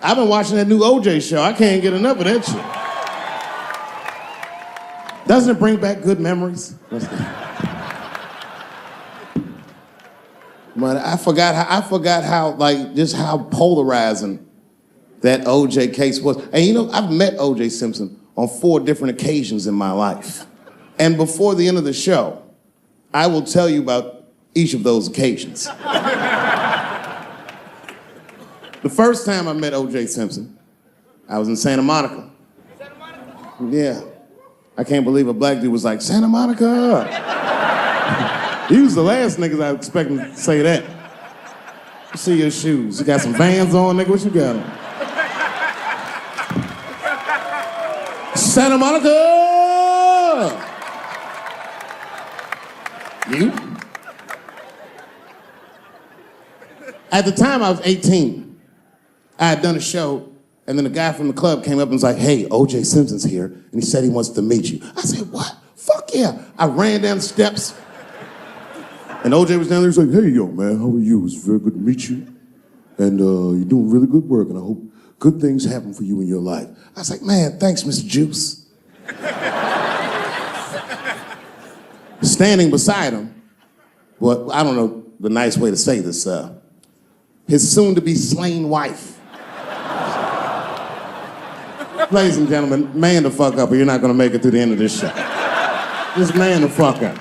I've been watching that new OJ show. I can't get enough of that shit. Doesn't it bring back good memories? But I forgot how like just how polarizing that OJ case was. And you know, I've met OJ Simpson on 4 different occasions in my life. And before the end of the show, I will tell you about each of those occasions. The first time I met OJ Simpson, I was in Santa Monica. Santa Monica? Yeah. I can't believe a black dude was like, Santa Monica. He was the last niggas I expected to say that. You see your shoes. You got some Vans on, nigga? What you got on? Santa Monica! You? At the time, I was 18. I had done a show, and then a guy from the club came up and was like, hey, O.J. Simpson's here, and he said he wants to meet you. I said, what? Fuck yeah. I ran down the steps, and O.J. was down there. He was like, hey, yo, man, how are you? It's very good to meet you, and you're doing really good work, and I hope good things happen for you in your life. I was like, man, thanks, Mr. Juice. Standing beside him, well, I don't know the nice way to say this, his soon-to-be slain wife. Ladies and gentlemen, man the fuck up or you're not gonna make it through the end of this show. Just man the fuck up.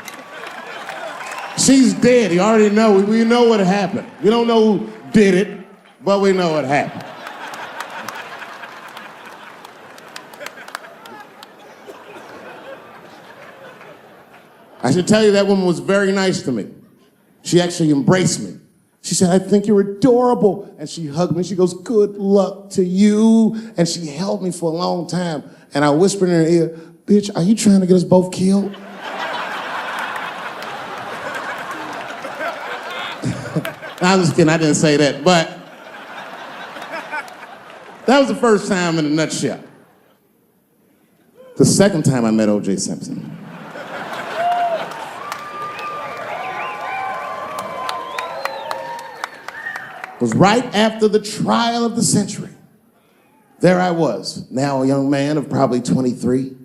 She's dead, you already know, we know what happened. We don't know who did it, but we know what happened. I should tell you that woman was very nice to me. She actually embraced me. She said, I think you're adorable. And she hugged me. She goes, good luck to you. And she held me for a long time. And I whispered in her ear, bitch, are you trying to get us both killed? I'm just kidding, I didn't say that. But that was the first time in a nutshell. The second time I met O.J. Simpson. Was right after the trial of the century. There I was, now a young man of probably 23.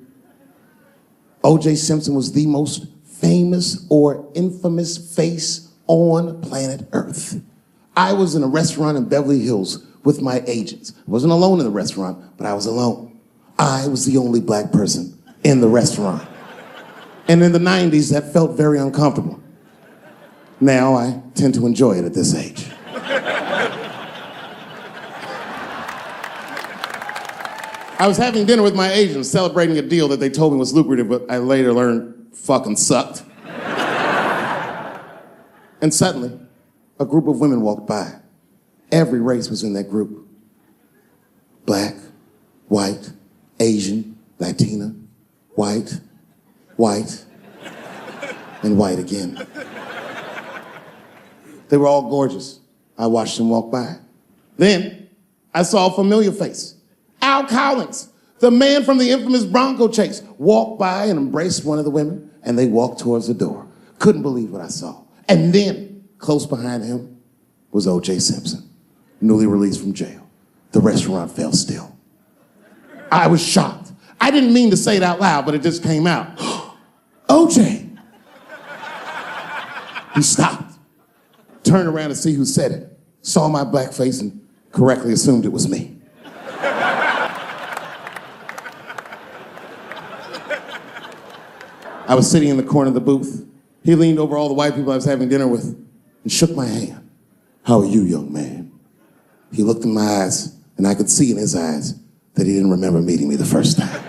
O.J. Simpson was the most famous or infamous face on planet Earth. I was in a restaurant in Beverly Hills with my agents. I wasn't alone in the restaurant, but I was alone. I was the only black person in the restaurant. And in the 90s, that felt very uncomfortable. Now I tend to enjoy it at this age. I was having dinner with my agents, celebrating a deal that they told me was lucrative, but I later learned fucking sucked. And suddenly, a group of women walked by. Every race was in that group. Black, white, Asian, Latina, white, and white again. They were all gorgeous. I watched them walk by. Then, I saw a familiar face. Al Collins, the man from the infamous Bronco chase, walked by and embraced one of the women, and they walked towards the door. Couldn't believe what I saw. And then, close behind him, was O.J. Simpson, newly released from jail. The restaurant fell still. I was shocked. I didn't mean to say it out loud, but it just came out. O.J. He stopped, turned around to see who said it, saw my black face, and correctly assumed it was me. I was sitting in the corner of the booth. He leaned over all the white people I was having dinner with and shook my hand. How are you, young man? He looked in my eyes, and I could see in his eyes that he didn't remember meeting me the first time.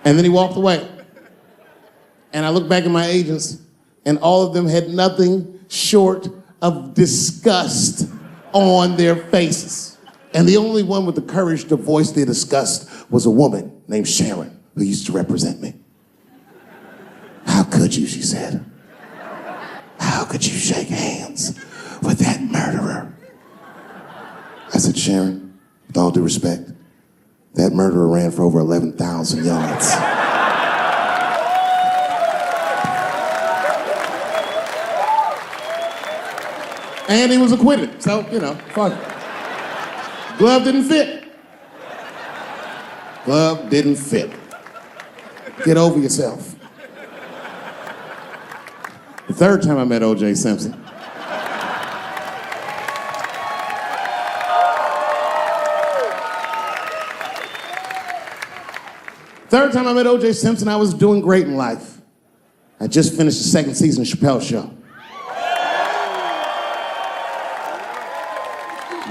And then he walked away. And I looked back at my agents, and all of them had nothing short of disgust on their faces. And the only one with the courage to voice their disgust was a woman named Sharon, who used to represent me. How could you, she said. How could you shake hands with that murderer? I said, Sharon, with all due respect, that murderer ran for over 11,000 yards. And he was acquitted, so, you know, fuck it. Glove didn't fit. Glove didn't fit. Get over yourself. The third time I met O.J. Simpson, I was doing great in life. I just finished the second season of Chappelle Show.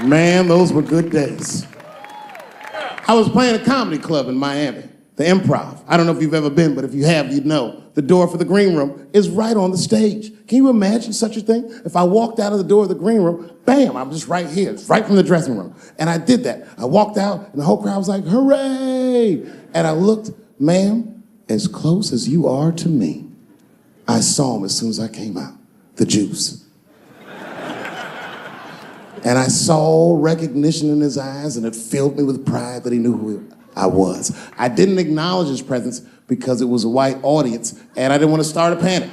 Man, those were good days. I was playing a comedy club in Miami, the Improv. I don't know if you've ever been, but if you have, you'd know. The door for the green room is right on the stage. Can you imagine such a thing? If I walked out of the door of the green room, bam, I'm just right here. It's right from the dressing room. And I did that. I walked out, and the whole crowd was like, hooray! And I looked, ma'am, as close as you are to me, I saw him as soon as I came out, the Juice. And I saw recognition in his eyes, and it filled me with pride that he knew who I was. I didn't acknowledge his presence because it was a white audience, and I didn't want to start a panic.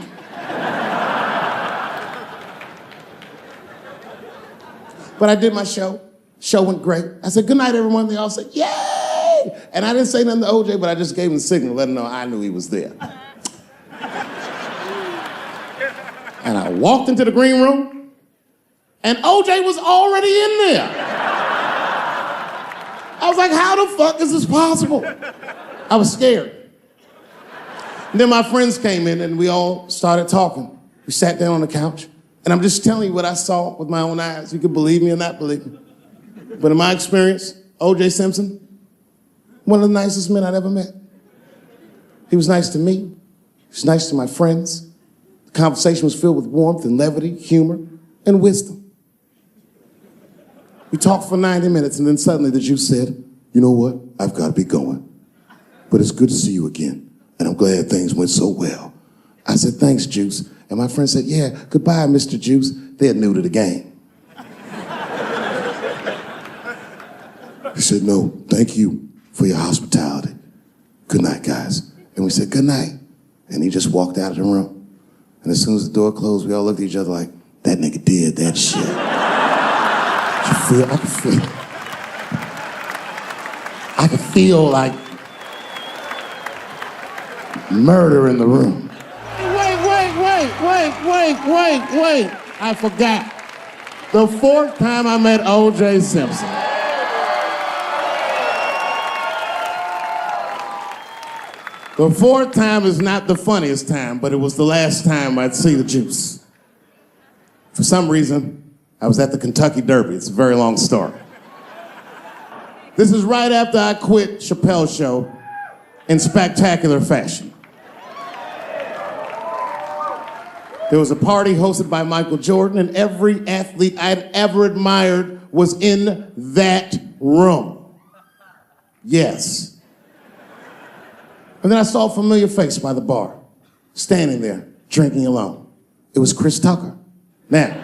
But I did my show. Show went great. I said, good night, everyone. They all said, yay! And I didn't say nothing to OJ, but I just gave him the signal, let him know I knew he was there. And I walked into the green room, and OJ was already in there. I was like, how the fuck is this possible? I was scared. And then my friends came in and we all started talking. We sat down on the couch, and I'm just telling you what I saw with my own eyes. You can believe me or not believe me. But in my experience, O.J. Simpson, one of the nicest men I'd ever met. He was nice to me. He was nice to my friends. The conversation was filled with warmth and levity, humor, and wisdom. We talked for 90 minutes, and then suddenly the Juice said, you know what? I've got to be going. But it's good to see you again, and I'm glad things went so well. I said, thanks, Juice. And my friend said, yeah, goodbye, Mr. Juice. They're new to the game. He said, no, thank you for your hospitality. Good night, guys. And we said, good night. And he just walked out of the room. And as soon as the door closed, we all looked at each other like, that nigga did that shit. I could feel like murder in the room. Wait. I forgot. The fourth time I met O.J. Simpson. The fourth time is not the funniest time, but it was the last time I'd see the Juice. For some reason, I was at the Kentucky Derby. It's a very long story. This is right after I quit Chappelle Show in spectacular fashion. There was a party hosted by Michael Jordan, and every athlete I'd ever admired was in that room. Yes. And then I saw a familiar face by the bar, standing there, drinking alone. It was Chris Tucker. Now,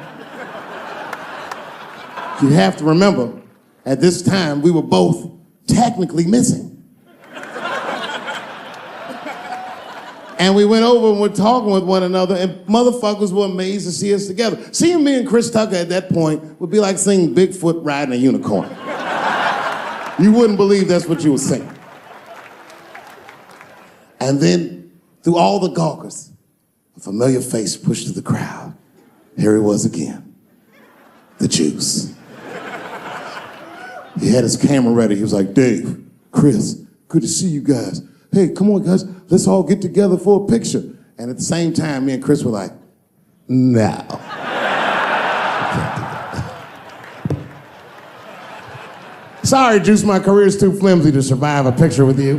you have to remember, at this time, we were both technically missing. And we went over and were talking with one another, and motherfuckers were amazed to see us together. Seeing me and Chris Tucker at that point would be like seeing Bigfoot riding a unicorn. You wouldn't believe that's what you were saying. And then, through all the gawkers, a familiar face pushed through the crowd. Here he was again, the Juice. He had his camera ready. He was like, Dave, Chris, good to see you guys. Hey, come on, guys, let's all get together for a picture. And at the same time, me and Chris were like, no. Sorry, Juice, my career's too flimsy to survive a picture with you.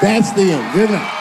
That's the end. Good night.